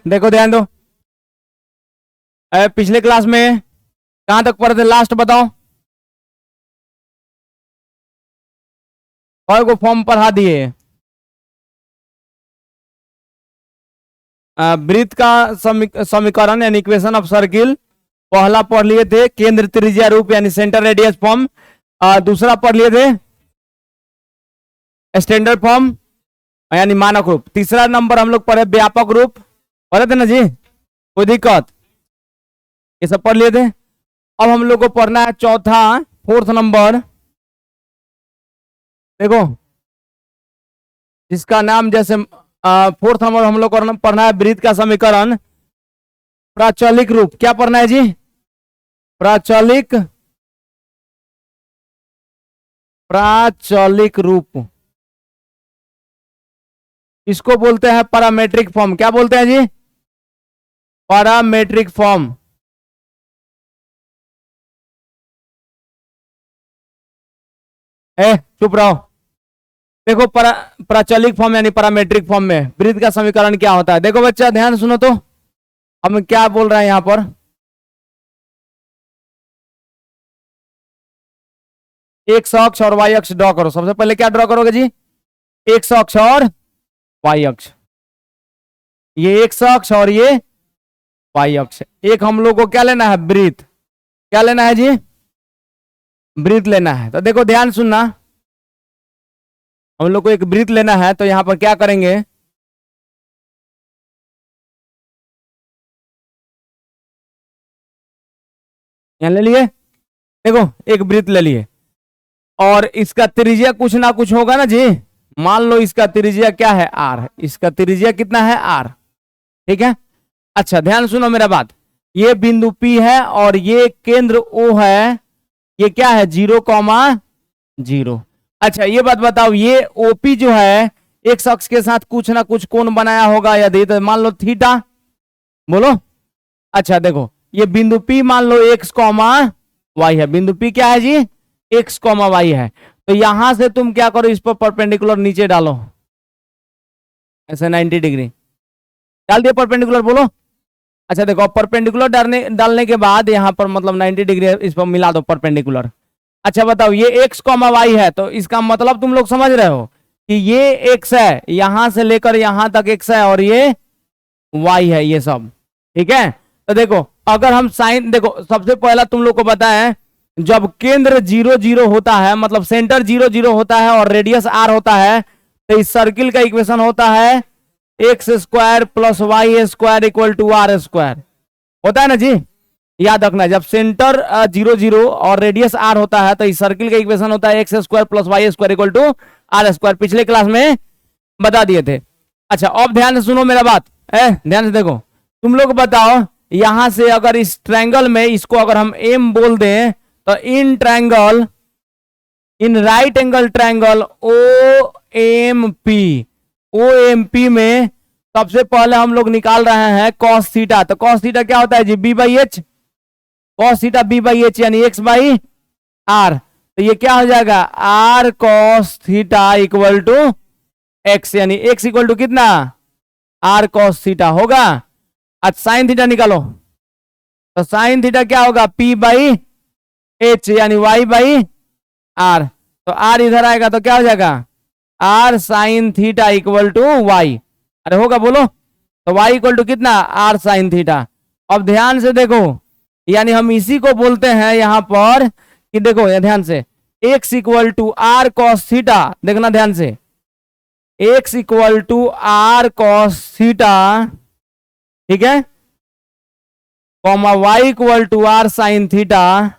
देखो ध्यान दो। पिछले क्लास में कहां तक पढ़े थे, लास्ट बताओ। और को फॉर्म पढ़ा दिए। वृत्त का समीकरण यानी इक्वेशन ऑफ सर्किल पहला पढ़ लिए थे, केंद्र त्रिज्या रूप यानी सेंटर रेडियस फॉर्म। दूसरा पढ़ लिए थे स्टैंडर्ड फॉर्म यानी मानक रूप। तीसरा नंबर हम लोग पढ़े व्यापक रूप, पढ़े थे ना जी, कोई दिक्कत? ये सब पढ़ लिए थे। अब हम लोग को पढ़ना है चौथा, फोर्थ नंबर। देखो जिसका नाम जैसे फोर्थ नंबर हम लोग को पढ़ना है वृत्त का समीकरण प्राचलिक रूप। क्या पढ़ना है जी? प्राचलिक रूप। इसको बोलते हैं पैरामेट्रिक फॉर्म। क्या बोलते हैं जी? Parametric form. चुप रहो। देखो प्राचलिक फॉर्म यानी पैरामेट्रिक फॉर्म में वृत्त का समीकरण क्या होता है। देखो बच्चा ध्यान सुनो तो, हम क्या बोल रहे हैं यहां पर। एक्स अक्ष और वाई अक्ष ड्रॉ करो। सबसे पहले क्या ड्रॉ करोगे जी? एक्स अक्ष और वाई अक्ष। ये एक्स अक्ष और ये वाई अक्ष। एक हम लोग को क्या लेना है? वृत्त। क्या लेना है जी? वृत्त लेना है। तो देखो ध्यान सुनना, हम लोग को एक वृत्त लेना है तो यहां पर क्या करेंगे, यहां ले लिए। देखो एक वृत्त ले लिए और इसका त्रिज्या कुछ ना कुछ होगा ना जी। मान लो इसका त्रिज्या क्या है? आर। इसका त्रिज्या कितना है? आर। ठीक है। अच्छा ध्यान सुनो मेरा बात। ये बिंदु P है और ये केंद्र O है। ये क्या है? 0,0। अच्छा ये बात बताओ, ये OP जो है एक अक्ष के साथ कुछ ना कुछ कोण बनाया होगा यदि, तो मान लो थीटा। बोलो। अच्छा देखो ये बिंदु P मान लो x, y है। बिंदु P क्या है जी? x, y है। तो यहां से तुम क्या करो, इस पर परपेंडिकुलर नीचे डालो ऐसे 90 डिग्री डाल दिया परपेंडिकुलर। बोलो। अच्छा देखो परपेंडिकुलर डालने के बाद यहां पर मतलब 90 डिग्री इस पर मिला दो परपेंडिकुलर। अच्छा बताओ ये x, y है, तो इसका मतलब तुम लोग समझ रहे हो कि ये x है, यहां से लेकर यहां तक x है और ये y है, ये सब। ठीक है। तो देखो अगर हम साइन, देखो सबसे पहला तुम लोग को बताएं, जब केंद्र 0, 0 होता है, मतलब सेंटर 0, 0 होता है और रेडियस r होता है, तो इस सर्किल का इक्वेशन होता है x square plus y square equal to r square. होता है ना जी? याद रखना, जब सेंटर 0, 0 और रेडियस r होता है तो इस सर्किल का इक्वेशन होता है x square plus y square equal to r square. पिछले क्लास में बता दिए थे। अच्छा अब ध्यान से सुनो मेरा बात, ध्यान से देखो। तुम लोग बताओ यहां से अगर इस ट्रायंगल में इसको अगर हम m बोल दें, तो in triangle, in right angle triangle OMP में सबसे पहले हम लोग निकाल रहे हैं cos थीटा। तो cos थीटा क्या होता है जी? B/H। cos थीटा B/H यानी x/r। तो ये क्या हो जाएगा? r cos theta equal to x, यानी x इक्वल टू कितना? r cos थीटा होगा। आज साइन थीटा निकालो, तो साइन थीटा क्या होगा? P/H यानी y/r। तो r इधर आएगा तो क्या हो जाएगा? r sine theta equal to y। अरे होगा बोलो। तो y इक्वल टू कितना? r sine theta. अब ध्यान से देखो, यानी हम इसी को बोलते हैं यहां पर कि देखो ये ध्यान से, x equal to r cos theta. देखना ध्यान से, x equal to r cos theta, ठीक है, comma y equal to r sine theta.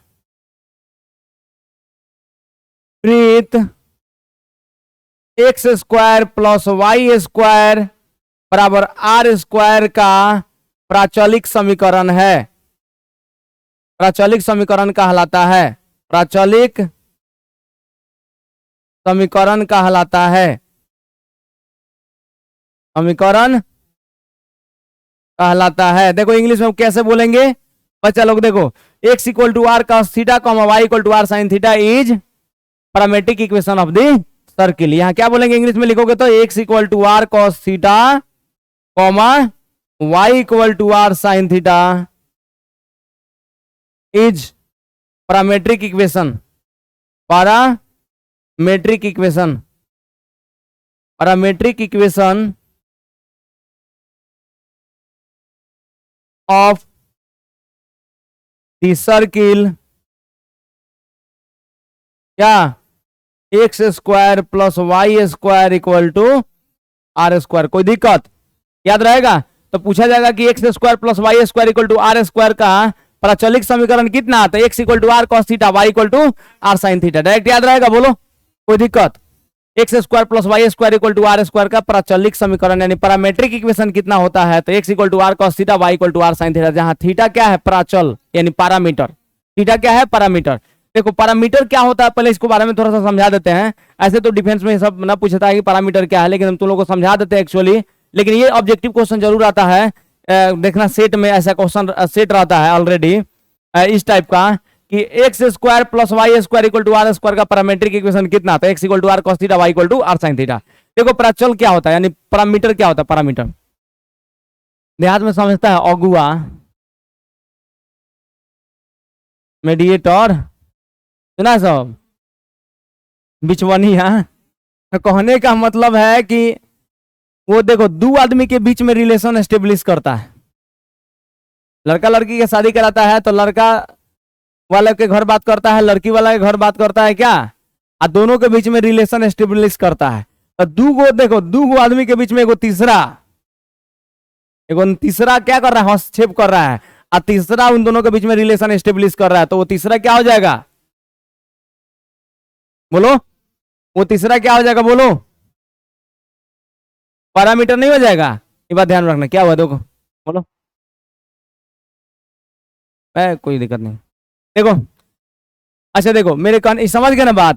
वृत्त x square plus y square बराबर आर स्क्वायर का प्राचलिक समीकरण है। प्राचलिक समीकरण कहलाता है। प्राचलिक समीकरण कहलाता है। समीकरण कहलाता है। देखो इंग्लिश में कैसे बोलेंगे बच्चा लोग, देखो x equal to r cos theta comma y equal to r sine theta is parametric equation of the circle. यहां क्या बोलेंगे इंग्लिश में लिखोगे तो x equal to r cos theta comma y equal to r sine theta is parametric equation, parametric equation, parametric equation of the circle क्या x square plus y square equal to r square. कोई दिक्कत? याद रहेगा? तो पूछा जाएगा कि x square plus y square equal to r square का प्राचलिक समीकरण कितना आता है? X equal to r cos theta, y equal to r sine theta. Direct याद रहेगा? बोलो, कोई दिक्कत? X square plus y square equal to r square का प्राचलिक समीकरण यानी पैरामेट्रिक इक्वेशन कितना होता है? तो x equal to r cos theta, y equal to r sine theta, जहां थीटा क्या है? प्राचल यानी पैरामीटर। थीटा क्या है? पैरामीटर। देखो पैरामीटर क्या होता है, पहले इसको बारे में थोड़ा सा समझा देते हैं। ऐसे तो डिफेंस में सब ना पूछता है कि पैरामीटर क्या है, लेकिन हम तुम लोगों को समझा देते हैं एक्चुअली। लेकिन ये ऑब्जेक्टिव क्वेश्चन जरूर आता है, देखना सेट में ऐसा क्वेश्चन सेट रहता है ऑलरेडी इस टाइप का कि x square plus y square equal to r square का पैरामेट्रिक इक्वेशन कितना? तो x equal to r cos theta, y equal to r sine theta. देखो प्राचल क्या होता है यानी पैरामीटर क्या होता है? पैरामीटर देहात में समझता है अगुआ, मीडिएटर, सुना सब, बिचवनिया। कहने का मतलब है कि वो देखो दो आदमी के बीच में रिलेशन एस्टेब्लिश करता है। लड़का लड़की की शादी कराता है तो लड़का वाले के घर बात करता है, लड़की वाला के घर बात करता है क्या, और दोनों के बीच में रिलेशन एस्टेब्लिश करता है। तो देखो दो आदमी के बीच में एगो तीसरा क्या कर रहा है? हस्तक्षेप कर रहा है, और तीसरा उन दोनों के बीच में रिलेशन एस्टेब्लिश कर रहा है। तो वो तीसरा क्या हो जाएगा? बोलो, वो तीसरा क्या हो जाएगा? बोलो, पैरामीटर नहीं हो जाएगा? ये बात ध्यान रखना। क्या हुआ? देखो, बोलो, कोई दिक्कत नहीं। देखो, अच्छा देखो मेरे कान समझ गए ना बात?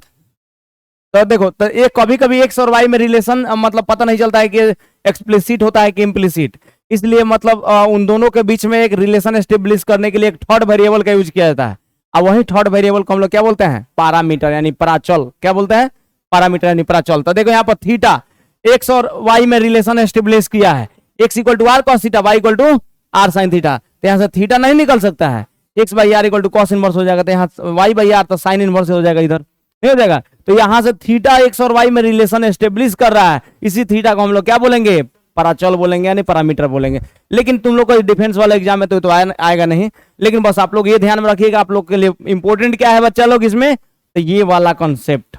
तो देखो, तो ये कभी कभी एक्स और वाई में रिलेशन मतलब पता नहीं चलता है कि एक्सप्लिसिट होता है कि इम्प्लिसिट, इसलिए मतलब उन दोनों के बीच में एक रिलेशन एस्टेब्लिश करने के लिए एक थर्ड वेरिएबल का यूज किया जाता है। अब वही थर्ड वेरिएबल को हम लोग क्या बोलते हैं? पैरामीटर यानी प्राचल। क्या बोलते हैं? पैरामीटर यानी प्राचल। तो देखो यहाँ पर थीटा एक्स और वाई में रिलेशन एस्टेब्लिश किया है, x equal to r cos theta, y equal to r sine theta. तो यहाँ से थीटा नहीं निकल सकता है, x by r equal to cos inverse हो जाएगा, तो यहाँ वाई बाई आर तो साइन इनवर्स हो जाएगा, इधर नहीं हो जाएगा। तो यहाँ से थीटा एक्स और वाई में रिलेशन एस्टेब्लिश कर रहा है, इसी थीटा को हम लोग क्या बोलेंगे? प्राचल बोलेंगे यानी पैरामीटर बोलेंगे। लेकिन तुम लोग को डिफेंस वाला एग्जाम में तो आएगा नहीं, लेकिन बस आप लोग ये ध्यान में रखिएगा, आप लोग के लिए इंपॉर्टेंट क्या है बच्चा लोग इसमें? तो ये वाला कॉन्सेप्ट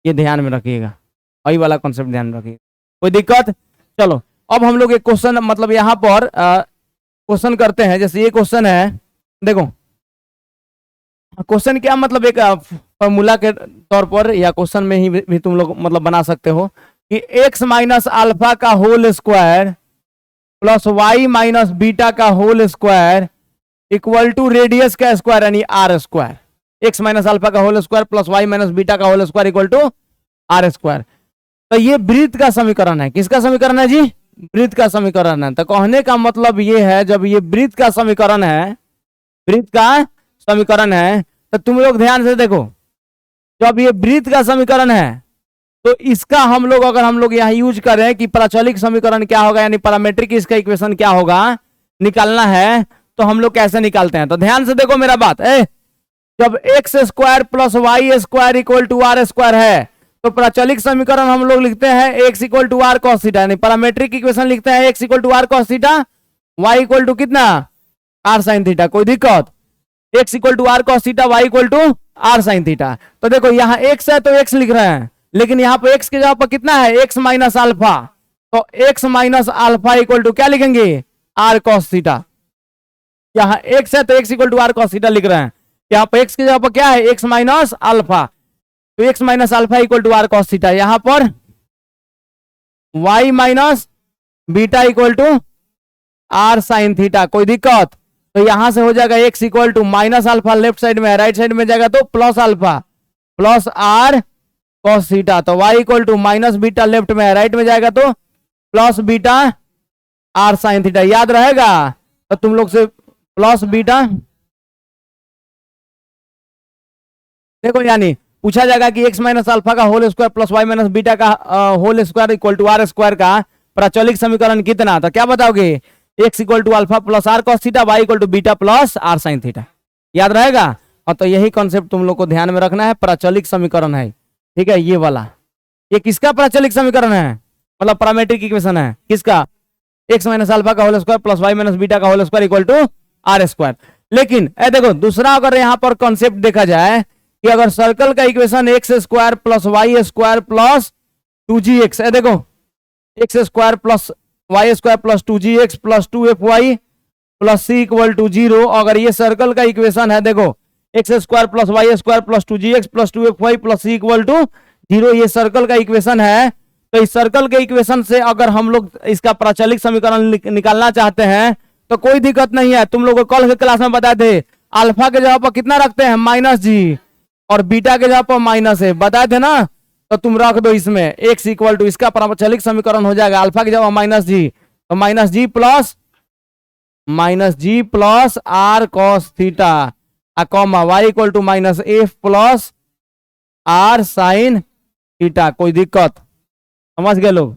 ये ध्यान में रखिएगा, वही वाला कॉन्सेप्ट ध्यान में रखिएगा। कोई दिक्कत? चलो अब हम लोग एक क्वेश्चन मतलब यहाँ पर क्वेश्चन करते हैं। जैसे ये क्वेश्चन है, देखो क्वेश्चन क्या मतलब एक फॉर्मूला के तौर पर या क्वेश्चन में ही भी तुम लोग मतलब बना सकते हो कि x माइनस अल्फा का whole square plus y minus beta का whole square equal to radius का स्क्वायर यानी r square. X minus alpha का whole square plus y minus beta का whole square equal to r square. तो ये वृत्त का समीकरण है। किसका समीकरण है जी? वृत्त का समीकरण है। तो कहने का मतलब ये है जब ये वृत्त का समीकरण है, वृत्त का समीकरण है, तो तुम लोग ध्यान से देखो, जब ये वृत्त का समीकरण है तो इसका हम लोग अगर हम लोग यहाँ यूज करें कि प्राचलिक समीकरण क्या होगा यानी पैरामेट्रिक इसका इक्वेशन क्या होगा निकालना है, तो हम लोग कैसे निकालते हैं? तो ध्यान से देखो मेरा बात, जब x square plus y square equal to r square है तो प्राचलिक समीकरण हम लोग लिखते हैं x equal to r cos theta, यानी पैरामेट्रिक इक्वेशन लिखते हैं x equal to r cos theta, y equal to कितना? R sine theta. कोई दिक्कत? X equal to r cos theta, y equal to r sine theta. तो देखो यहाँ x है तो एक्स लिख रहे हैं, लेकिन यहाँ पे एक्स के जगह पर कितना है? X minus alpha. तो x minus alpha equal to क्या लिखेंगे? R cos theta. यहाँ एक्स है तो x equal to r cos theta लिख रहे हैं, यहाँ पे एक्स की जगह पर क्या है? X minus alpha. तो x minus alpha equal to r cos theta. यहाँ पर y minus beta equal to r sine theta. कोई दिक्कत? तो यहां से हो जाएगा x equal to minus alpha left side में है, राइट साइड में जाएगा तो plus alpha plus r cos theta. तो y equal to minus beta left में है, राइट में जाएगा तो plus beta r sine theta. याद रहेगा? तो तुम लोग से प्लस बीटा देखो, यानी पूछा जाएगा कि एक्स माइनस अल्फा का whole square plus y minus beta का whole square equal to r square का प्राचलिक समीकरण कितना? तो क्या बताओगे? X equal to alpha plus r cos theta, y equal to beta plus r sine theta. याद रहेगा? और तो यही कॉन्सेप्ट तुम लोग को ध्यान में रखना है, प्राचलिक समीकरण है, ठीक है, ये वाला। ये किसका प्राचलिक समीकरण है? मतलब पैरामीट्रिक इक्वेशन है, किसका? एक्स माइनस अल्फा का whole square plus y minus beta का whole square equal to r square. लेकिन देखो दूसरा, अगर यहाँ पर कॉन्सेप्ट देखा जाए कि अगर सर्कल का equation x square plus y square plus 2gx, देखो x square plus y square plus 2gx plus 2fy plus c equal to 0, अगर ये सर्कल का इक्वेशन है, देखो x square plus y square plus 2gx plus 2fy plus c equal to 0, ये circle का equation है। तो इस सर्कल के इक्वेशन से अगर हम लोग इसका प्राचलिक समीकरण निकालना चाहते हैं तो कोई दिक्कत नहीं है। तुम लोग को कल के क्लास में बताए थे, अल्फा के जगह पर कितना रखते हैं? माइनस जी, और बीटा के जगह पर माइनस है, बताए थे ना? तो तुम रख दो इसमें एक्स इक्वल टू, इसका प्राचलिक समीकरण हो जाएगा अल्फा की जगह माइनस जी, तो minus g plus r cos theta comma y equal to minus f plus r sine theta. कोई दिक्कत? समझ गए लोग?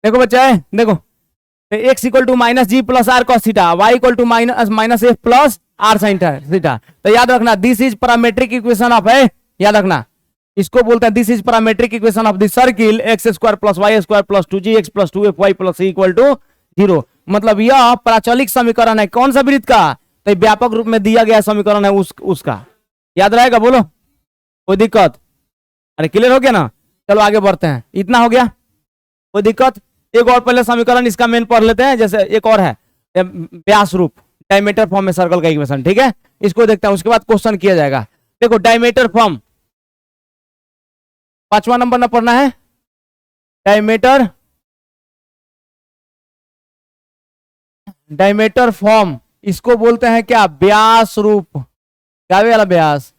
देखो बच्चा है, देखो x equal to minus g plus r cos theta, y equal to minus f plus r sine theta. तो याद रखना this is parametric equation of, है याद रखना, इसको बोलते हैं this is parametric equation of the circle x square plus y square plus 2gx plus 2fy plus c equal to 0। मतलब यह प्राचलिक समीकरण है कौन सा वृत्त का? तो व्यापक रूप में दिया गया समीकरण है उसका। याद रहेगा? बोलो, कोई दिक्कत? अरे क्लियर हो गया ना? चलो आगे बढ़ते हैं, इतना हो गया, कोई दिक्कत? एक और पहले समीकरण इसका मेन पढ़ लेते हैं, जैसे एक और है व्यास रूप, डायमीटर फॉर्म में सर्कल का इक्वेशन, ठीक है, इसको देखते हैं, उसके बाद क्वेश्चन किया जाएगा। देखो डायमीटर फॉर्म 5वां नंबर ना पढ़ना है, डायमीटर फॉर्म, इसको बोलते हैं क्या? व्यास रूप। क्या वाला व्यास?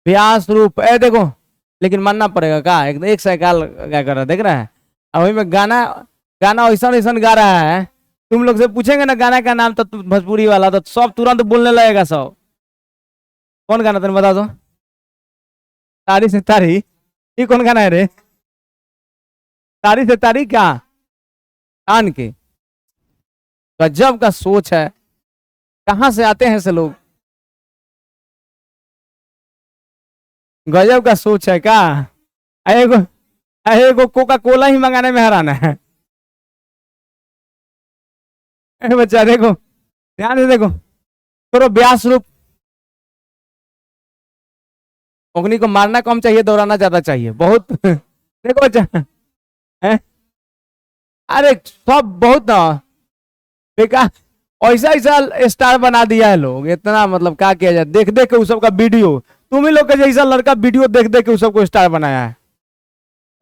व्यास रूप, देखो लेकिन मानना पड़ेगा का, एक साइकिल क्या कर रहा है, देख रहा है? अभी में गाना ऐसा ऐसा गा रहा है, तुम लोग से पूछेंगे ना गाना का नाम तो भोजपुरी वाला, तो सब तुरंत बोलने लगेगा सब। कौन गाना तुम बता दो? तारी से तारी, ये कौन गाना है रे? तारी से तारी क्या? कान के। गजब का सोच है, कहां से आते हैं ऐसे लोग? गजब का सोच है का? एगो कोका कोला ही मंगाने में हैरान है। बच्चा देखो, ध्यान से देखो, थोड़ा व्यास रूप, उंगली को मारना कम चाहिए, दौड़ाना ज्यादा चाहिए, बहुत। देखो बच्चा, अरे सब बहुत ना बेकार, ऐसा ऐसा स्टार बना दिया है लोग, इतना मतलब क्या किया जाए, देख देख के उस सबका वीडियो, तुम ही लोग का जैसा लड़का वीडियो देख देख के उस सबको स्टार बनाया है।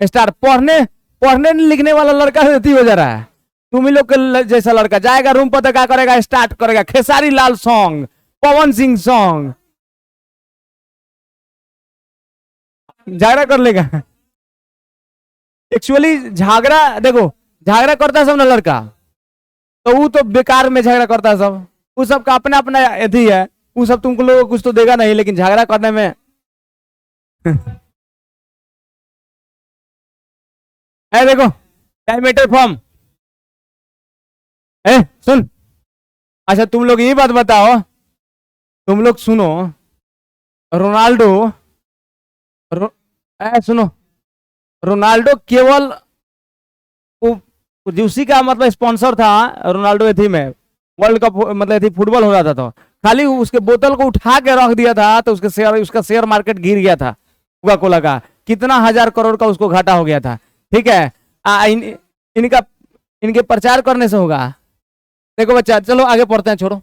स्टार पढ़ने लिखने वाला लड़का अथी हो जा रहा है, तुम ही लोग के जैसा लड़का जाएगा रूम पर तो क्या करेगा? स्टार्ट करेगा खेसारी लाल सॉन्ग, पवन सिंह सॉन्ग, झगड़ा कर लेगा। एक्चुअली झगड़ा, देखो झगड़ा करता है सब ना लड़का, तो वो तो बेकार में झगड़ा करता है सब, वो सब का अपना अपना अथी है, वो सब तुमको लोगों को कुछ तो देगा नहीं, लेकिन झगड़ा करने में है। देखो डायमीटर फॉर्म, सुन, अच्छा तुम लोग ये बात बताओ, तुम लोग सुनो, रोनाल्डो सुनो, रोनाल्डो केवल उसी का मतलब स्पॉन्सर था, रोनाल्डो थी में वर्ल्ड कप मतलब थी फुटबॉल हो रहा था, तो खाली उसके बोतल को उठा के रख दिया था, तो उसका शेयर मार्केट गिर गया था, कोका कोला का कितना 1000 करोड़ का उसको घाटा हो गया था। ठीक है, इनका इनके प्रचार करने से होगा। देखो बच्चा, चलो आगे पढ़ते हैं, छोड़ो।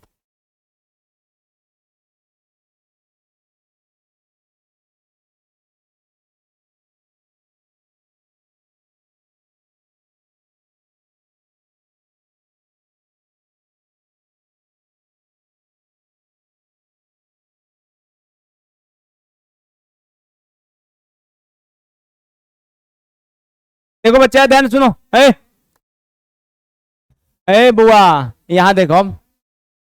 देखो बच्चा ध्यान सुनो। ए ए बुआ, यहां देखो,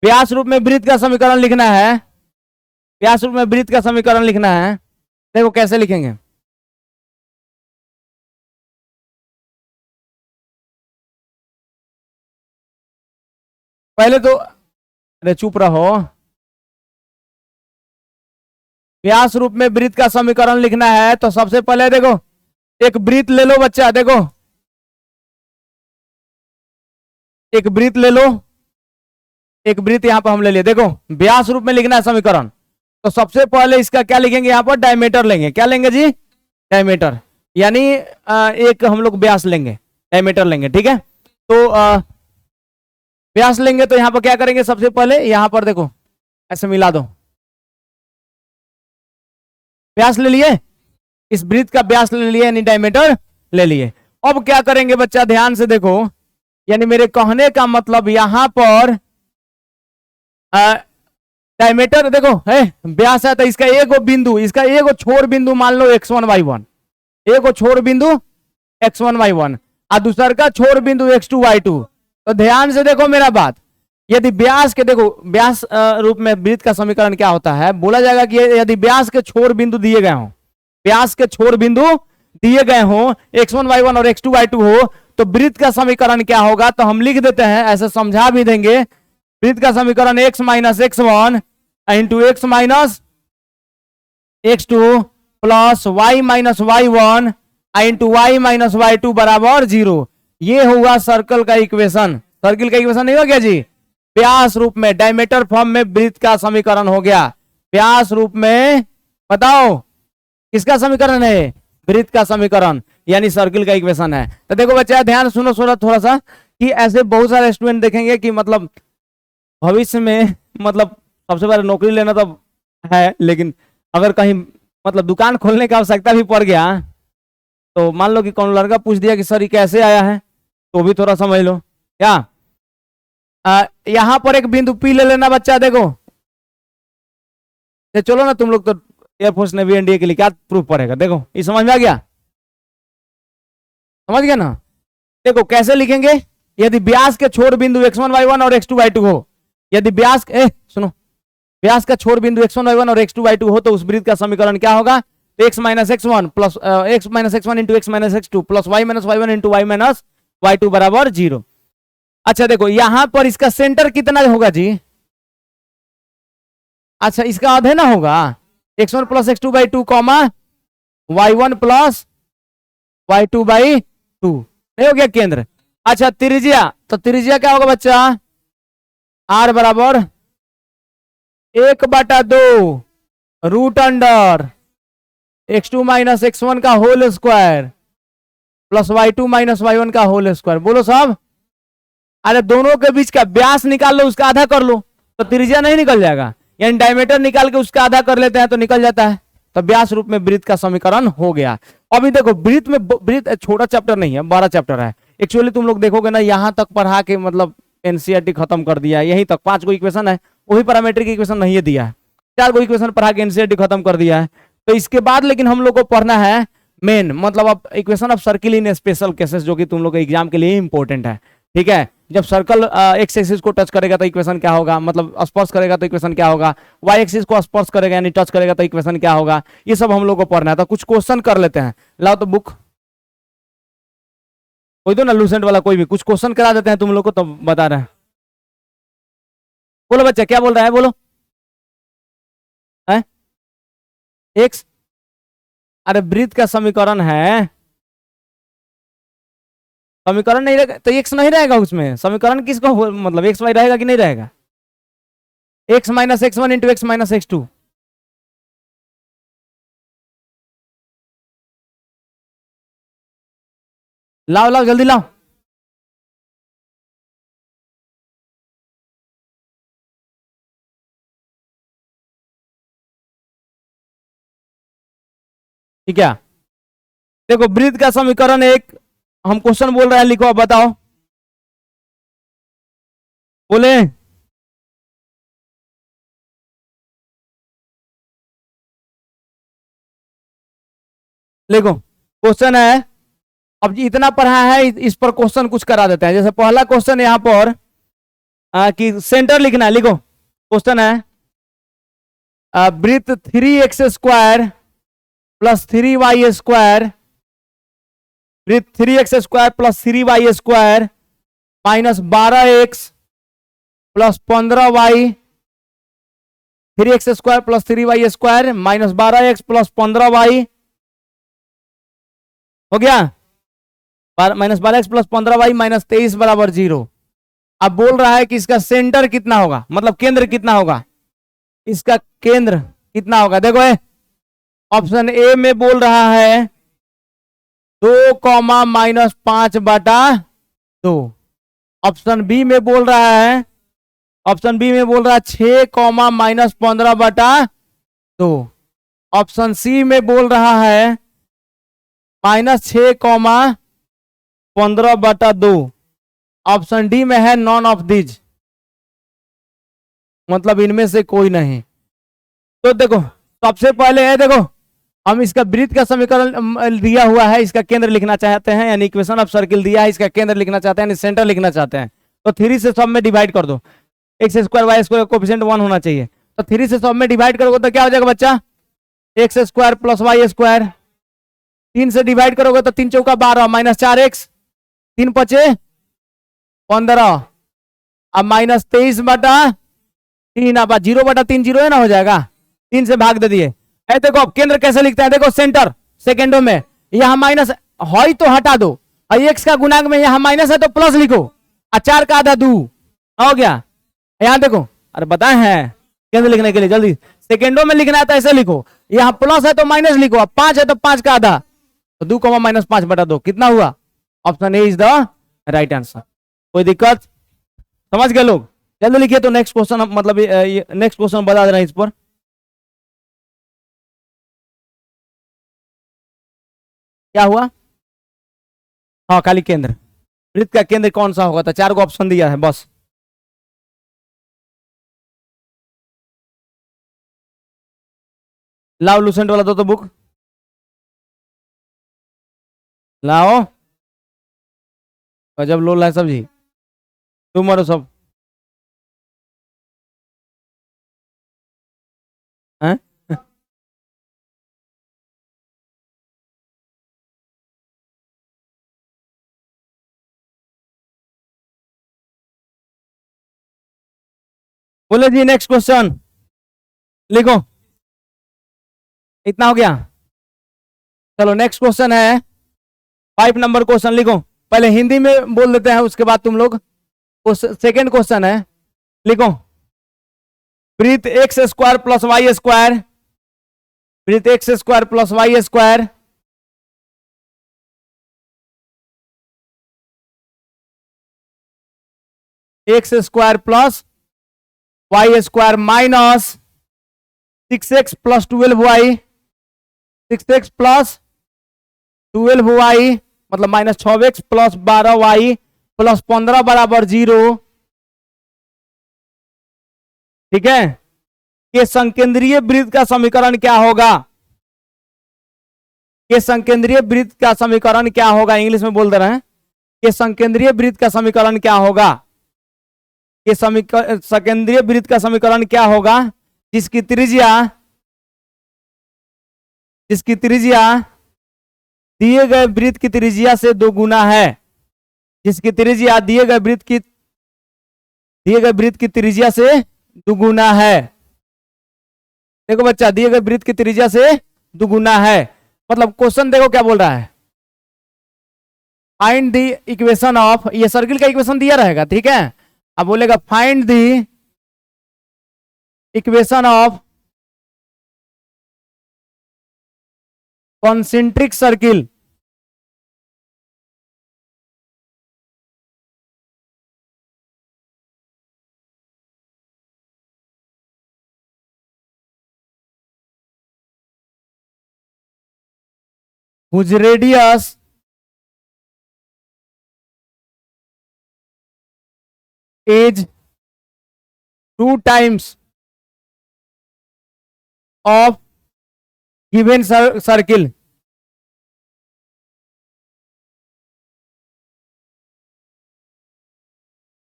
व्यास रूप में वृत्त का समीकरण लिखना है। व्यास रूप में वृत्त का समीकरण लिखना है। देखो कैसे लिखेंगे। पहले तो, अरे चुप रहो। व्यास रूप में वृत्त का समीकरण लिखना है तो सबसे पहले देखो, एक वृत्त ले लो बच्चा। देखो एक वृत्त ले लो, एक वृत्त यहां पर हम ले लिए। देखो व्यास रूप में लिखना है समीकरण, तो सबसे पहले इसका क्या लिखेंगे, यहां पर डायमीटर लेंगे। क्या लेंगे जी, डायमीटर, यानी एक हम लोग व्यास लेंगे, डायमीटर लेंगे, ठीक है। तो व्यास लेंगे तो यहां पर क्या करेंगे, सबसे पहले यहां पर देखो ऐसे मिला दो। व्यास ले लिए, इस वृत्त का व्यास ले लिए, यानी डायमीटर ले लिए। अब क्या करेंगे बच्चा, ध्यान से देखो, यानी मेरे कहने का मतलब यहां पर डायमीटर देखो है, व्यास है तो इसका एगो बिंदु, इसका एगो छोर बिंदु मान लो x1 y1, एगो छोर बिंदु x1 y1 और दूसर का छोर बिंदु x2 y2। तो ध्यान से देखो मेरा बात, यदि व्यास के देखो, व्यास रूप में वृत्त का समीकरण क्या होता है, बोला जाएगा कि यदि व्यास के छोर बिंदु दिए गए हों, व्यास के छोर बिंदु दिए गए हों, x1 y1 और x2 y2 हो, तो वृत्त का समीकरण क्या होगा, तो हम लिख देते हैं, ऐसे समझा भी देंगे। वृत्त का समीकरण x minus x1 into x minus x2 plus y minus y1 into y minus y2 बराबर 0। ये होगा सर्कल का इक्वेशन। सर्किल का इक्वेशन नहीं हो गया जी, व्यास रूप में डायमीटर फॉर्म में वृत्त का समीकरण हो गया। व्यास रूप में बताओ किसका समीकरण है, वृत्त का समीकरण, यानी सर्किल का इक्वेशन है। तो देखो बच्चा ध्यान सुनो सुनो थोड़ा सा, कि ऐसे बहुत सारे स्टूडेंट देखेंगे कि मतलब भविष्य में मतलब सबसे पहले नौकरी लेना तो है, लेकिन अगर कहीं मतलब दुकान खोलने की आवश्यकता भी पड़ गया, तो मान लो कि कौन लड़का पूछ दिया कि सर ये कैसे आया है, तो भी थोड़ा समझ लो क्या। यहां पर एक बिंदु पी ले लेना बच्चा। देखो ये चलो ना, तुम लोग तो एयरफोर्स नेवी एनडीए के लिए क्या प्रूफ पड़ेगा, देखो ये समझ में आ गया, समझ गया ना। देखो कैसे लिखेंगे, यदि व्यास के छोर बिंदु x1 y1 और x2 y2 हो, यदि व्यास सुनो, व्यास का छोर बिंदु x1 y1 और x2 y2 हो, तो उस वृत्त का समीकरण क्या होगा, तो x minus x1 plus x minus x1 into x minus x2 plus y minus y1 into y minus y2 बराबर 0। अच्छा देखो यहां पर इसका सेंटर कितना होगा जी, अच्छा इसका आधे ना होगा, x1 plus x2 comma y1 plus y2 नहीं हो गया केंद्र। अच्छा त्रिज्या, तो त्रिज्या क्या होगा बच्चा, r बराबर 1/2 root under x2 minus x1 का whole square plus y2 minus y1 का होल स्क्वायर। बोलो साहब, अरे दोनों के बीच का व्यास निकाल लो, उसका आधा कर लो, तो त्रिज्या नहीं निकल जाएगा, यानी डायमीटर निकाल के उसका आधा कर लेते हैं तो निकल जाता है। तो व्यास रूप में वृत्त का समीकरण हो गया। अभी देखो वृत्त में, वृत्त छोटा चैप्टर नहीं है, 12 चैप्टर है एक्चुअली। तुम लोग देखोगे ना, यहां तक पढ़ा के मतलब एनसीईआरटी खत्म कर दिया, यहीं तक 5 गो इक्वेशन है, वही पैरामीट्रिक इक्वेशन नहीं है दिया है, 4 गो इक्वेशन पढ़ा के एनसीईआरटी खत्म कर दिया है। तो इसके बाद लेकिन हम लोग को पढ़ना है मेन, मतलब अब equation of circle in special cases, जो कि तुम लोग के एग्जाम के लिए इंपॉर्टेंट है, ठीक है। जब सर्कल एक्स एक्सिस को टच करेगा तो इक्वेशन क्या होगा, मतलब स्पर्श करेगा तो इक्वेशन क्या होगा, वाई एक्सिस को स्पर्श करेगा यानी टच करेगा तो इक्वेशन क्या होगा, ये सब हम लोग को पढ़ना है। तो कुछ क्वेश्चन कर लेते हैं, लाओ तो बुक कोई दो ना, लूसेंट वाला कोई भी, कुछ क्वेश्चन करा देते हैं तुम लोग को, तो बता रहे हैं। बोलो बच्चा क्या बोल रहा है, बोलो है एक्स, अरे वृत्त का समीकरण है, समीकरण नहीं रहेगा तो एक्स नहीं रहेगा उसमें, समीकरण किसको मतलब एक्स वाई रहेगा कि नहीं रहेगा, x minus x1 into x minus x2। लाओ लाओ जल्दी लाओ, ठीक है। देखो वृत्त का समीकरण एक, हम क्वेश्चन बोल रहे हैं, लिखो, अब बताओ, बोले लिखो। क्वेश्चन है अब इतना पढ़ा है, इस पर क्वेश्चन कुछ करा देते हैं। जैसे पहला क्वेश्चन यहाँ पर कि सेंटर लिखना है, लिखो। क्वेश्चन है वृत्त 3x² प्लस 3y² वृत्त 3x² plus 3y² minus 12x plus 15y 3x² plus 3y² minus 12x plus 15y हो गया, minus 12x plus 15y minus 23 बराबर 0। अब बोल रहा है कि इसका सेंटर कितना होगा, मतलब केंद्र कितना होगा, इसका केंद्र कितना होगा। देखो ऑप्शन ए में बोल रहा है 2 कॉमा माइनस 5 बटा 2। ऑप्शन बी में बोल रहा है, ऑप्शन बी में बोल रहा है 6 कॉमा माइनस 15 बटा 2। ऑप्शन सी में बोल रहा है माइनस 6 कॉमा 15 बटा 2। ऑप्शन डी में है नॉन ऑफ दिज, मतलब इनमें से कोई नहीं। तो देखो सबसे पहले है, देखो हम इसका वृत्त का समीकरण दिया हुआ है, इसका केंद्र लिखना चाहते हैं, यानी इक्वेशन ऑफ सर्किल दिया है, इसका केंद्र लिखना चाहते हैं, यानी सेंटर लिखना चाहते हैं। तो 3 से सब में डिवाइड कर दो, x² y² कोफिशिएंट 1 होना चाहिए। तो 3 से सब में डिवाइड करोगे तो क्या हो जाएगा बच्चा, x² प्लस y²। 3 से डिवाइड करोगे तो 3 चौका 12 माइनस 4x 3 पचे 15, अब माइनस 23 बटा 3, अब 0 बटा 3 0 है ना, हो जाएगा। 3 से भाग दे दिए। देखो अब केंद्र कैसे लिखते हैं, देखो सेंटर सेकेंडों में यहां माइनस है तो हटा दो, और x का गुणांक में यहां माइनस है तो प्लस लिखो, और 4 का आधा 2 हो गया। यहां देखो, अरे बताए हैं केंद्र लिखने के लिए, जल्दी सेकेंडों में लिखना है तो ऐसे लिखो, यहां प्लस है तो माइनस लिखो, अब 5 है तो 5 का आधा, तो 2 कॉमा माइनस 5 बटा 2 कितना हुआ। Option A is the right answer. कोई दिक्कत, समझ गए लोग, जल्दी लिखिए। तो नेक्स्ट क्वेश्चन, मतलब नेक्स्ट क्वेश्चन बता दे रहे हैं इस पर। क्या हुआ, हाँ खाली केंद्र, वृत्त का केंद्र कौन सा होगा, तो 4 को ऑप्शन दिया है बस। लाओ लूसेंट वाला दो तो बुक लाओ, गजब लोल है सब जी, तुम मरो सब हैं। बोले जी नेक्स्ट क्वेश्चन लिखो, इतना हो गया। चलो नेक्स्ट क्वेश्चन है 5 नंबर क्वेश्चन, लिखो। पहले हिंदी में बोल देते हैं, उसके बाद तुम लोग। सेकेंड क्वेश्चन है, लिखो। वृत्त x² प्लस y², वृत्त x² plus y² x² plus y² minus 6x plus 12y, 6x plus 12y मतलब minus 6x plus 12y plus 15 बराबर 0। ठीक है, ये संकेंद्रीय वृत्त का समीकरण क्या होगा, ये संकेंद्रीय वृत्त का समीकरण क्या होगा, इंग्लिश में बोल दे रहे हैं। ये संकेंद्रीय वृत्त का समीकरण क्या होगा, ये संकेंद्रीय वृत्त का समीकरण क्या होगा, जिसकी त्रिज्या दिए गए वृत्त की त्रिज्या से 2 गुना है, जिसकी त्रिज्या दिए गए वृत्त की त्रिज्या से 2 गुना है। देखो बच्चा, दिए गए वृत्त की त्रिज्या से 2 गुना है, मतलब क्वेश्चन देखो क्या बोल रहा है, फाइंड द इक्वेशन ऑफ, ये सर्किल का इक्वेशन दिया रहेगा, ठीक है। अब बोलेगा find the equation of concentric circle whose radius is 2 times of given circle,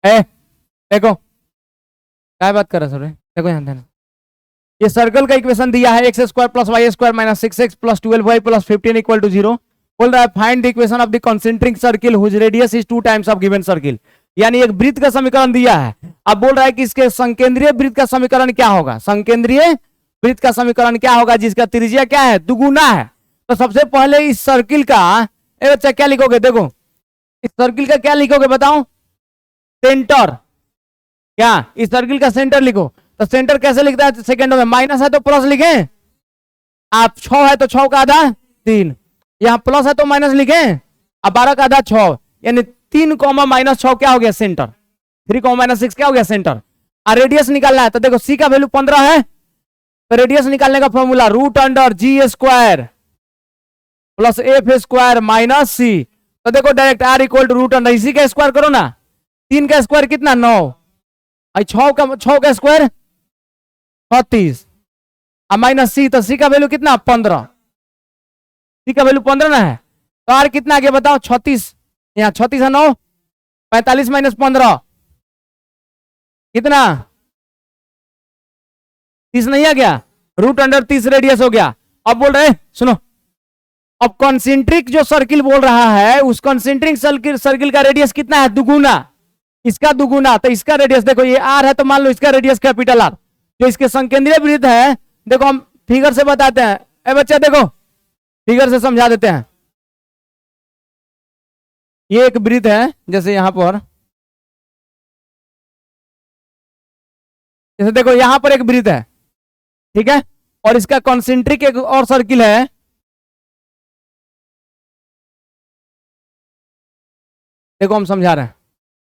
है। देखो क्या बात कर रहे सर, देखो यहाँ देना, ये सर्कल का इक्वेशन दिया है x square plus y square minus 6x plus 12y plus 15 equal to 0। बोल रहा है find the equation of the concentric circle whose radius is 2 times of given circle. यानी एक वृत्त का समीकरण दिया है, अब बोल रहा है कि इसके संकेंद्रीय वृत्त का समीकरण क्या होगा, संकेंद्रीय वृत्त का समीकरण क्या होगा जिसका त्रिज्या क्या है, दुगुना है। तो सबसे पहले इस सर्किल का बच्चा क्या लिखोगे, देखो इस सर्किल का क्या लिखोगे बताओ, सेंटर, क्या इस सर्किल का सेंटर लिखो। तो सेंटर कैसे लिखता है सेकंडों में, माइनस है तो प्लस लिखे, आप 6 है तो 6 का आधा 3, यहां प्लस है तो माइनस लिखे, अब 12 का आधा 6, यानी 3 - 6 क्या हो गया सेंटर, 3 - 6 क्या हो गया सेंटर। और रेडियस निकालना है तो देखो सी का वैल्यू 15 है, तो रेडियस निकालने का formula √g² plus f square minus c. तो देखो डायरेक्ट R = √, इसी का स्क्वायर करो ना, 3 का स्क्वायर कितना 9, 6 का स्क्वायर 36 और माइनस सी, तो सी का वैल्यू कितना 15, सी का वैल्यू 15 ना है, तो आर कितना आ गया बताओ 36, यहाँ 36 है 9, 45 - 15 कितना 30 नहीं आ गया, √30 रेडियस हो गया। अब बोल रहे सुनो, अब कॉन्सेंट्रिक जो सर्किल बोल रहा है उस कॉन्सेंट्रिक सर्किल का रेडियस कितना है, दुगुना, इसका दुगुना, तो इसका रेडियस देखो ये R है तो मान लो इसका रेडियस कैपिटल R, जो इसके संकेंद्रीय वृत्त है, देखो हम फिगर से बताते हैं, ए बच्चा देखो फिगर से समझा देते हैं। ये एक वृत्त है, जैसे यहां पर, जैसे देखो यहां पर एक वृत्त है, ठीक है, और इसका कॉन्सेंट्रिक एक और सर्किल है, देखो हम समझा रहे हैं,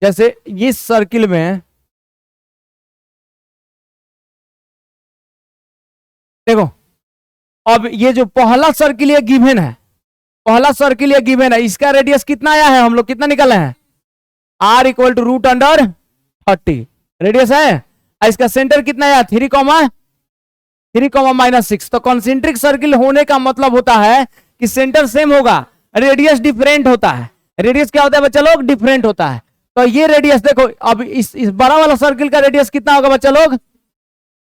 जैसे इस सर्किल में देखो, अब ये जो पहला सर्किल ये गिवन है, पहला सर्किल ये गिवन है, इसका रेडियस कितना आया है, हम लोग कितना निकाले हैं, R = √30 रेडियस है, और इसका सेंटर कितना आया 3, -6। तो कॉन्सेंट्रिक सर्किल होने का मतलब होता है कि सेंटर सेम होगा, रेडियस डिफरेंट होता है, रेडियस क्या होता है बच्चा लोग, डिफरेंट होता है। तो ये रेडियस देखो, अब इस बड़ा वाला सर्किल का रेडियस कितना होगा बच्चा लोग,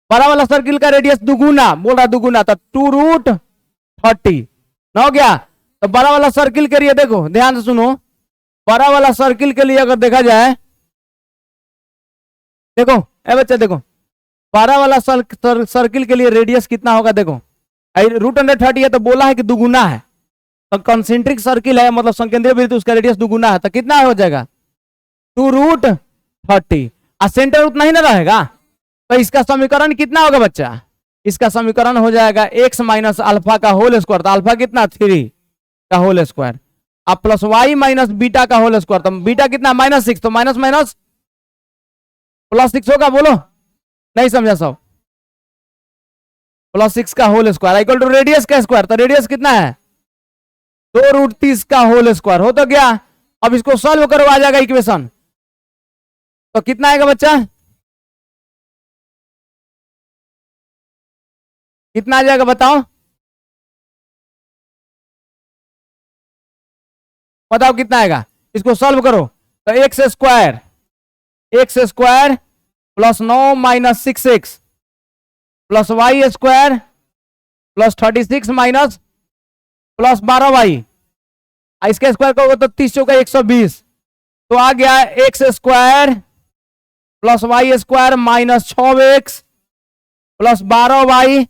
बड़ा वाला सर्किल का रेडियस दुगुना, बोल रहा दुगुना, तो 2√30 ना हो गया। तो बड़ा वाला सर्किल के लिए देखो ध्यान से सुनो, बड़ा वाला सर्किल के लिए अगर देखा जाए, देखो ए बच्चा देखो, बड़ा वाला सर्किल के लिए रेडियस कितना होगा, देखो √30 है तो बोला है कि दुगुना है, तो कॉन्सेंट्रिक सर्किल है मतलब संकेंद्रीय वृत्त, उसका रेडियस दुगुना है, तो कितना हो जाएगा 2√30, और सेंटर उतना ही ना रहेगा, तो इसका समीकरण कितना होगा बच्चा, इसका समीकरण हो जाएगा x - अल्फा का होल स्क्वायर, तो अल्फा कितना 3 का होल स्क्वायर, अब प्लस y - बीटा का होल स्क्वायर, तो बीटा कितना -6, तो माइनस माइनस +6 होगा, बोलो नहीं समझा सब, +6 का whole square equal to radius का स्क्वायर, तो रेडियस कितना है 2√30 का होल स्क्वायर हो तो गया। अब इसको सॉल्व करो, आ जाएगा इक्वेशन, तो कितना आएगा बच्चा, कितना आ जाएगा बताओ, बताओ कितना आएगा, इसको सॉल्व करो, तो x² plus 9 - 6x plus y² plus 36 minus plus 12y, इसका स्क्वायर करोगे तो 30 चौका 120, तो आ गया x² plus y² minus 6x plus 12y,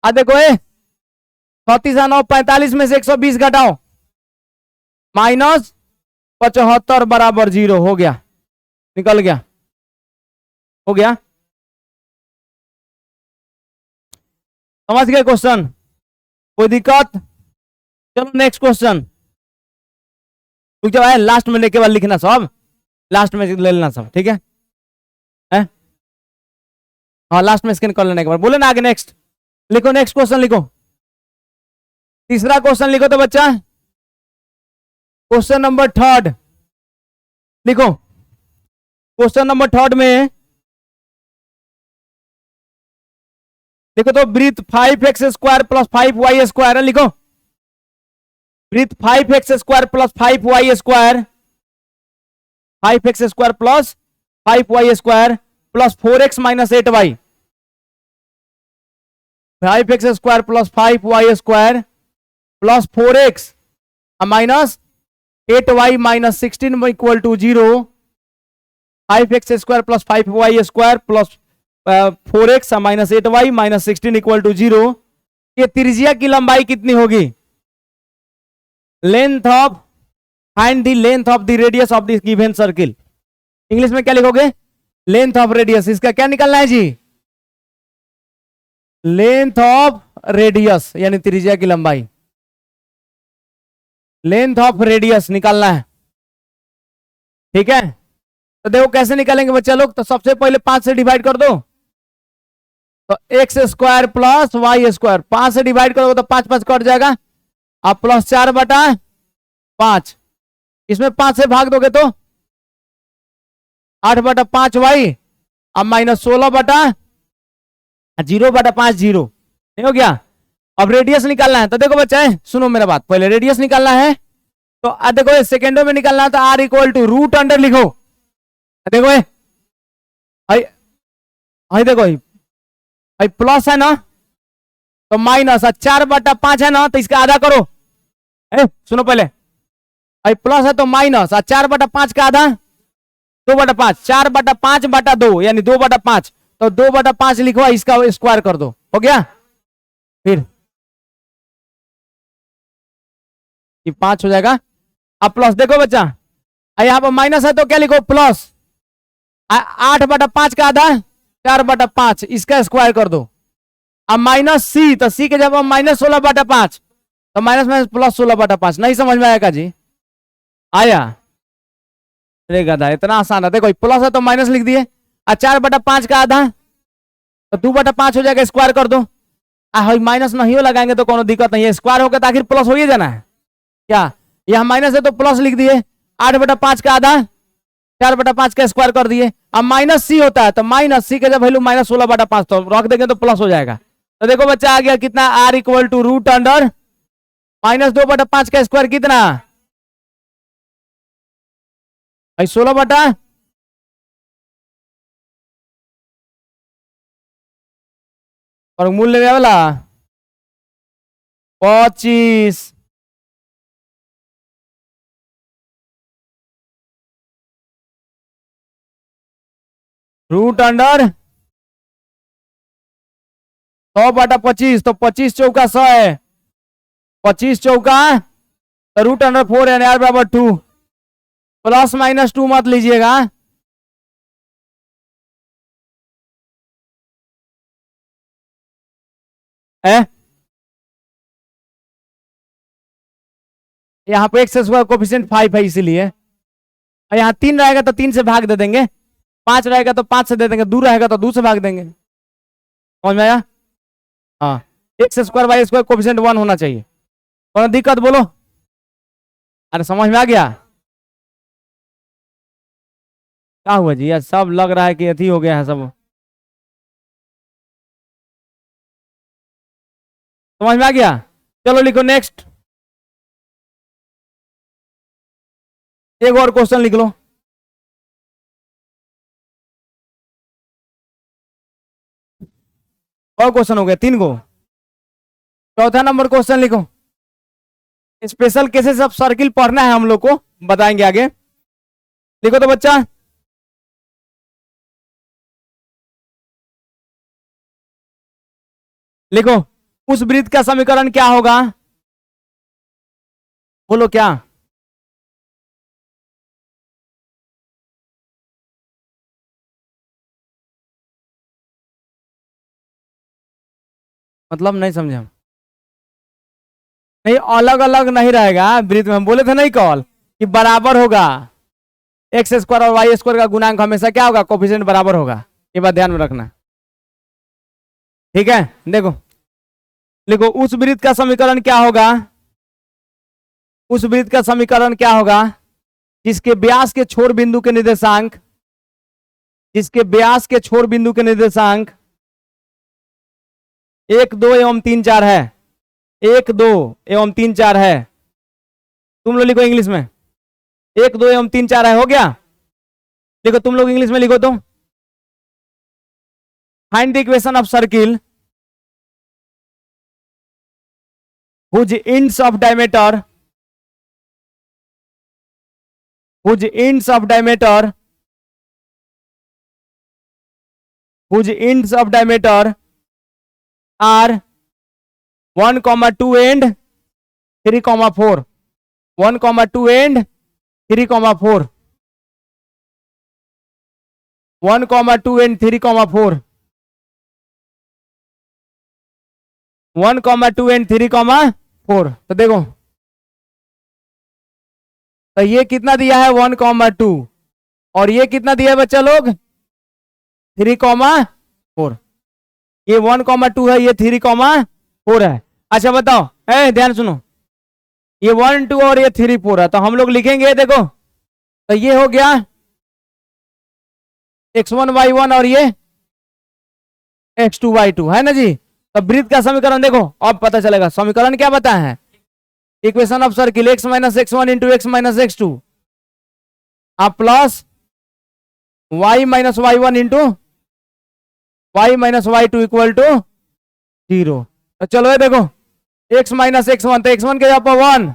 आ देखो 36 9 45 में से 120 घटाओ -75 बराबर 0 हो गया, निकल गया, हो गया, समझ गए क्वेश्चन, कोई दिक्कत, चलो नेक्स्ट क्वेश्चन, रुक जाओ है लास्ट में लेके बाद लिखना सब, लास्ट में ले लेना सब, ठीक है, हाँ लास्ट में स्कैन कर लेने के बाद बोले ना आगे नेक्स्ट लिखो, नेक्स्ट क्वेश्चन लिखो, तीसरा क्वेश्चन लिखो तो बच्चा, क्वेश्चन नंबर 3 लिखो, क्वेश्चन नंबर 3 में देखो तो वृत्त 5x² प्लस 5y² है, लिखो वृत्त 5x² plus 5y² 5x² plus 5y² plus 4x minus 8y, 5x² plus 5y² plus 4x minus 8y minus 16 equal to 0, 5x² plus 5y² plus 4x minus 8y minus 16 equal to 0। ये त्रिज्या की लंबाई कितनी होगी? Length of, find the length of the radius of this given circle. English में क्या लिखोगे? Length of radius. इसका क्या निकालना है जी? लेंथ ऑफ रेडियस यानी त्रिज्या की लंबाई, लेंथ ऑफ रेडियस निकालना है। ठीक है, तो देखो कैसे निकालेंगे बच्चा लोग। तो सबसे पहले 5 से डिवाइड कर दो, तो x² प्लस y², 5 से डिवाइड करोगे तो 5 5 कट जाएगा, अब प्लस 4/5, इसमें 5 से भाग दोगे तो 8/5y, अब माइनस 16/0/5, 0 नहीं हो गया। अब रेडियस निकालना है, तो देखो बच्चा है, सुनो मेरा बात, पहले रेडियस निकालना है तो देखो सेकेंडों में निकालना है, तो r equal to root under लिखो। देखो आई देखो भाई प्लस है ना तो माइनस, 4/5 है ना तो इसका आधा करो। सुनो पहले, भाई प्लस है तो माइनस, 4/5 का आधा 2/5, 4/5/2 यानी 2/5, तो 2/5 लिखवा, इसका स्क्वायर कर दो, हो गया। फिर 5 हो जाएगा। अब प्लस देखो बच्चा, यहाँ पर माइनस है तो क्या लिखो? प्लस 8/5 का आधा 4/5, इसका स्क्वायर कर दो। अब माइनस सी, तो सी के जब माइनस 16/5, तो माइनस माइनस प्लस 16/5। नहीं समझ में आएगा जी? आया? अरे गधा, इतना आसान है। देखो प्लस है तो माइनस लिख दिए, 4/5 का आधा तो 2/5 हो जाएगा, स्क्वायर कर दो। माइनस नहीं हो लगाएंगे तो कोनो दिक्कत नहीं है, स्क्वायर होकर तो आखिर प्लस हो ही जाना है क्या? यहां माइनस है तो प्लस लिख दिए, 8/5 का आधा 4/5 का स्क्वायर कर दिए। अब माइनस सी होता है तो माइनस सी का जब वैल्यू माइनस 16/5, तो रख देंगे तो प्लस हो जाएगा। तो देखो बच्चा आ गया कितना, r equal to root under minus 2/5 का स्क्वायर कितना भाई? 16 और मूल्य लेने वाला 25, रूट अंडर 100/25, तो 25 चौका 100 है, 25 चौका तो रूट अंडर 4 यानी r बराबर 2, प्लस माइनस 2 मत लीजिएगा। यहाँ पे x² कोफिशिएंट 5 है इसीलिए, यहाँ 3 रहेगा तो 3 से भाग दे देंगे, 5 रहेगा तो 5 से दे देंगे, 2 रहेगा तो 2 से भाग देंगे। समझ में आया? हाँ, x² y² कोफिशिएंट 1 होना चाहिए। कोई दिक्कत बोलो? अरे समझ में आ गया? क्या हुआ जी? यार सब लग रहा है कि अथी हो गया है सब। समझ में आ गया? चलो लिखो नेक्स्ट, एक और क्वेश्चन लिख लो। और क्वेश्चन हो गया 3 को। चौथा नंबर क्वेश्चन लिखो। स्पेशल केसेस ऑफ सर्किल पढ़ना है हम लोग को, बताएंगे आगे। लिखो तो बच्चा, लिखो उस वृत्त का समीकरण क्या होगा? बोलो क्या? मतलब नहीं समझे हम। नहीं, अलग अलग नहीं रहेगा वृत्त में, हम बोले थे नहीं कॉल कि बराबर होगा, x² और y² का गुणांक हमेशा क्या होगा? कोफिशिएंट बराबर होगा। ये बात ध्यान में रखना, ठीक है? देखो लिखो उस वृत्त का समीकरण क्या होगा? उस वृत्त का समीकरण क्या होगा जिसके व्यास के छोर बिंदु के निर्देशांक, जिसके व्यास के छोर बिंदु के निर्देशांक 1 2 एवं 3 4 है, 1 2 एवं 3 4 है। तुम लोग लिखो इंग्लिश में 1 2 एवं 3 4 है, हो गया? देखो तुम लोग इंग्लिश में लिखो तो, find the equation of circle whose ends of diameter whose ends of diameter whose ends of diameter are 1, 2 and 3, 4, 1, 2 and 3, 4, 1, 2 and 3, 4, 1, 2 and 3, 4। तो देखो, तो ये कितना दिया है 1, 2, और ये कितना दिया है बच्चा लोग 3, 4। ये 1, 2 है, ये 3, 4 है। अच्छा बताओ, ध्यान सुनो, ये 1, 2 और ये 3, 4 है, तो हम लोग लिखेंगे, देखो तो ये हो गया x1 y1 और ये x2 y2 है ना जी। तो वृत्त का समीकरण देखो, अब पता चलेगा समीकरण क्या बताया है। Equation of circle x minus x1 into x minus x2 आप plus y minus y1 into y minus y2 equal to 0। तो चलो ये देखो x माइनस x1, तो x1 के यहाँ पर 1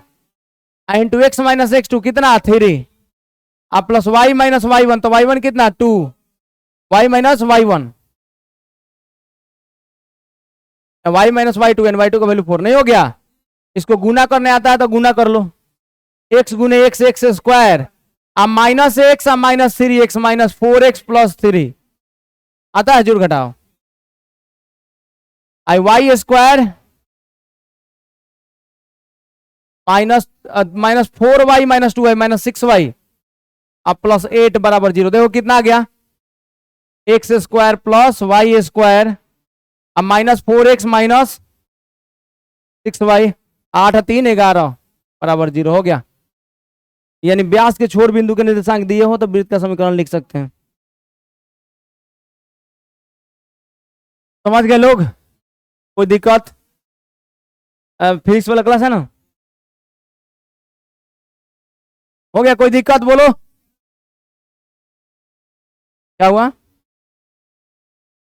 इंटू x माइनस x2 कितना 3, आप प्लस y माइनस y1, तो y1 कितना 2, y minus y1, y minus y2 and y2 का वैल्यू 4 नहीं हो गया। इसको गुना करने आता है तो गुना कर लो, x गुने x x स्क्वायर, अब माइनस x, अब minus 3x minus 4x plus 3 आता है, जोड़ घटाओ, आई y square minus 4y minus 2y minus 6y अब प्लस 8 बराबर 0। देखो कितना आ गया, x square plus y square, अब माइनस 4x माइनस 6y, 8 3 11 बराबर 0 हो गया। यानी व्यास के छोर बिंदु के निर्देशांक दिए हो तो वृत्त का समीकरण लिख सकते हैं। समझ गए लोग, कोई दिक्कत? फिजिक्स वाला क्लास है ना, हो गया? कोई दिक्कत बोलो, क्या हुआ?